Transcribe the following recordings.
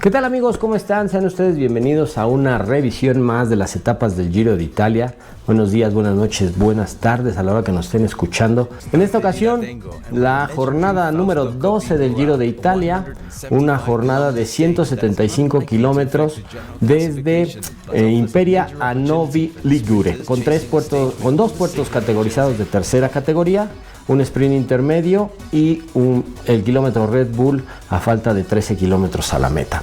¿Qué tal amigos? ¿Cómo están? Sean ustedes bienvenidos a una revisión más de las etapas del Giro de Italia. Buenos días, buenas noches, buenas tardes a la hora que nos estén escuchando. En esta ocasión, la jornada número 12 del Giro de Italia, una jornada de 175 kilómetros desde Imperia a Novi Ligure, con dos puertos categorizados de tercera categoría, un sprint intermedio y el kilómetro Red Bull a falta de 13 kilómetros a la meta.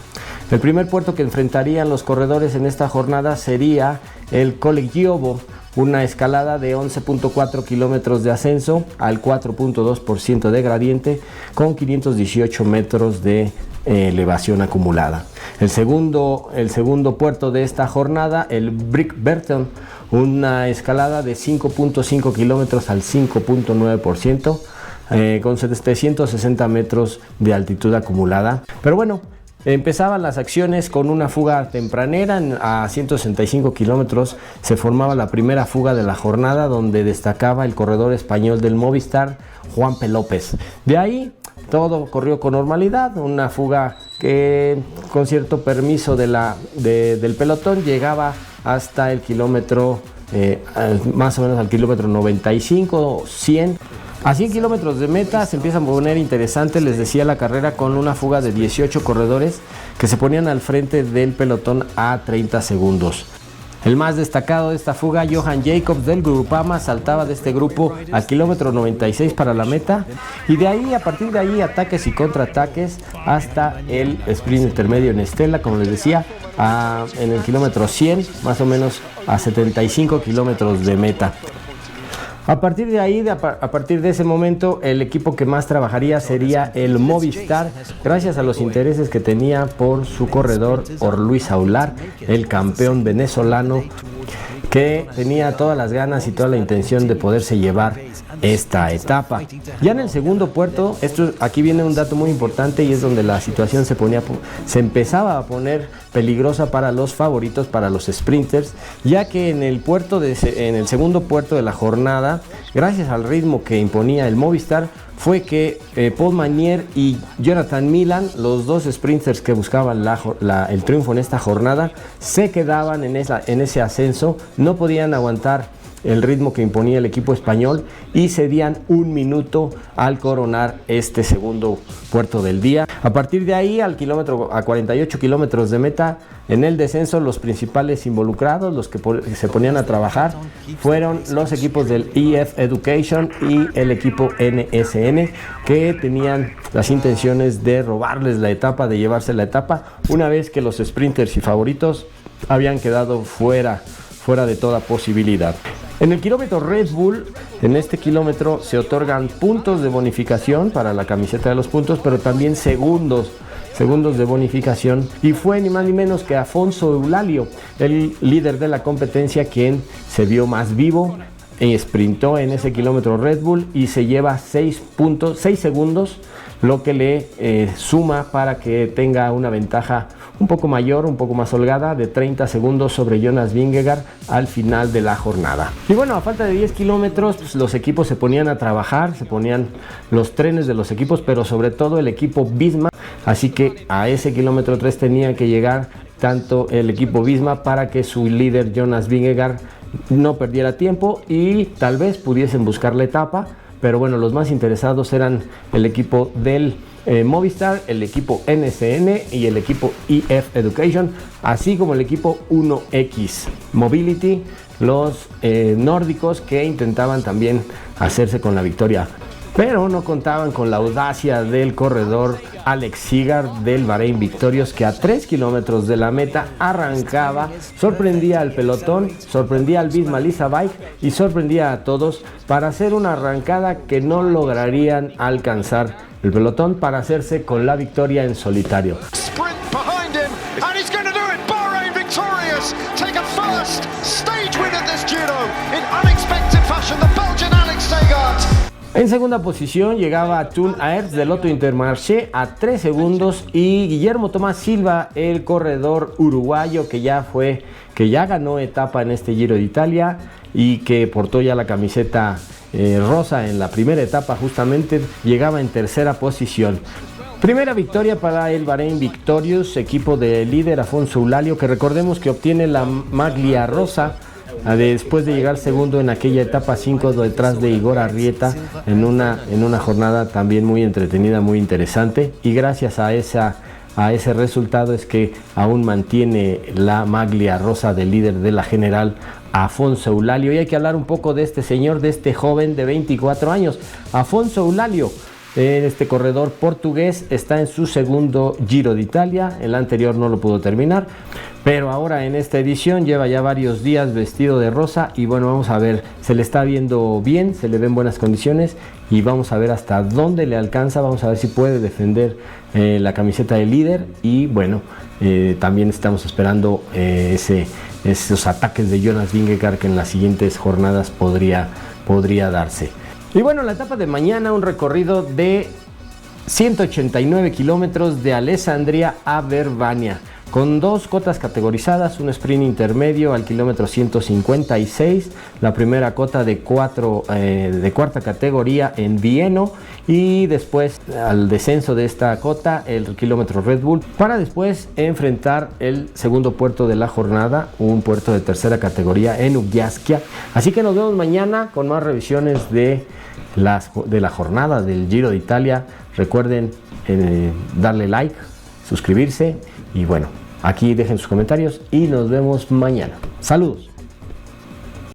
El primer puerto que enfrentarían los corredores en esta jornada sería el Colle Giovo, una escalada de 11.4 kilómetros de ascenso al 4.2% de gradiente con 518 metros de elevación acumulada. El segundo puerto de esta jornada, el Brick Burton, una escalada de 5.5 kilómetros al 5.9%, con 760 metros de altitud acumulada. Pero bueno, empezaban las acciones con una fuga tempranera. A 165 kilómetros se formaba la primera fuga de la jornada, donde destacaba el corredor español del Movistar, Juanpe López. De ahí todo corrió con normalidad, una fuga que con cierto permiso del pelotón llegaba hasta el kilómetro, más o menos al kilómetro 95, 100. A 100 kilómetros de meta se empieza a poner interesante, les decía, la carrera con una fuga de 18 corredores que se ponían al frente del pelotón a 30 segundos. El más destacado de esta fuga, Johan Jacobs del Groupama, saltaba de este grupo al kilómetro 96 para la meta, y de ahí, a partir de ahí, ataques y contraataques hasta el sprint intermedio en Estela, como les decía, en el kilómetro 100, más o menos a 75 kilómetros de meta. A partir de ahí, a partir de ese momento, el equipo que más trabajaría sería el Movistar, gracias a los intereses que tenía por su corredor Luis Aular, el campeón venezolano, que tenía todas las ganas y toda la intención de poderse llevar esta etapa. Ya en el segundo puerto, aquí viene un dato muy importante, y es donde la situación se empezaba a poner peligrosa para los favoritos, para los sprinters, ya que en el segundo puerto de la jornada, gracias al ritmo que imponía el Movistar, fue que Paul Magnier y Jonathan Milan, los dos sprinters que buscaban el triunfo en esta jornada, se quedaban en ese ascenso, no podían aguantar el ritmo que imponía el equipo español y cedían un minuto al coronar este segundo puerto del día. A partir de ahí, a 48 kilómetros de meta, en el descenso, los principales involucrados, los que se ponían a trabajar, fueron los equipos del EF Education y el equipo NSN, que tenían las intenciones de robarles la etapa, de llevarse la etapa, una vez que los sprinters y favoritos habían quedado fuera de toda posibilidad. En el kilómetro Red Bull, en este kilómetro se otorgan puntos de bonificación para la camiseta de los puntos, pero también segundos de bonificación, y fue ni más ni menos que Afonso Eulalio, el líder de la competencia, quien se vio más vivo y sprintó en ese kilómetro Red Bull y se lleva 6 segundos, lo que le suma para que tenga una ventaja un poco mayor, un poco más holgada, de 30 segundos sobre Jonas Vingegaard al final de la jornada. Y bueno, a falta de 10 kilómetros, pues los equipos se ponían a trabajar, se ponían los trenes de los equipos, pero sobre todo el equipo Visma, así que a ese kilómetro 3 tenía que llegar tanto el equipo Visma para que su líder Jonas Vingegaard no perdiera tiempo y tal vez pudiesen buscar la etapa. Pero bueno, los más interesados eran el equipo del Movistar, el equipo NSN y el equipo EF Education, así como el equipo 1X Mobility, los nórdicos, que intentaban también hacerse con la victoria, pero no contaban con la audacia del corredor Alex Sigard del Bahrein Victorious, que a 3 kilómetros de la meta arrancaba, sorprendía al pelotón, sorprendía al Visma Lease a Bike y sorprendía a todos para hacer una arrancada que no lograrían alcanzar el pelotón, para hacerse con la victoria en solitario. En segunda posición llegaba Toon Aerts del Lotto Intermarché a 3 segundos, y Guillermo Tomás Silva, el corredor uruguayo que ya ganó etapa en este Giro de Italia y que portó ya la camiseta rosa en la primera etapa, justamente llegaba en tercera posición. Primera victoria para el Bahrein Victorious, equipo de líder Afonso Eulalio, que recordemos que obtiene la maglia rosa después de llegar segundo en aquella etapa 5 detrás de Igor Arrieta en una jornada también muy entretenida, muy interesante, y gracias a ese resultado es que aún mantiene la maglia rosa del líder de la general, Afonso Eulalio. Y hay que hablar un poco de este señor, de este joven de 24 años, Afonso Eulalio. Este corredor portugués está en su segundo Giro de Italia, el anterior no lo pudo terminar, pero ahora en esta edición lleva ya varios días vestido de rosa y bueno, vamos a ver, se le está viendo bien, se le ven buenas condiciones y vamos a ver hasta dónde le alcanza, vamos a ver si puede defender la camiseta de líder y bueno, también estamos esperando esos ataques de Jonas Vingegaard que en las siguientes jornadas podría darse. Y bueno, la etapa de mañana, un recorrido de 189 kilómetros de Alessandria a Verbania, con dos cotas categorizadas, un sprint intermedio al kilómetro 156, la primera cota de cuarta categoría en Vieno y después al descenso de esta cota el kilómetro Red Bull, para después enfrentar el segundo puerto de la jornada, un puerto de tercera categoría en Ugyascia. Así que nos vemos mañana con más revisiones de la jornada del Giro de Italia. Recuerden darle like, suscribirse y bueno, aquí dejen sus comentarios y nos vemos mañana. Saludos.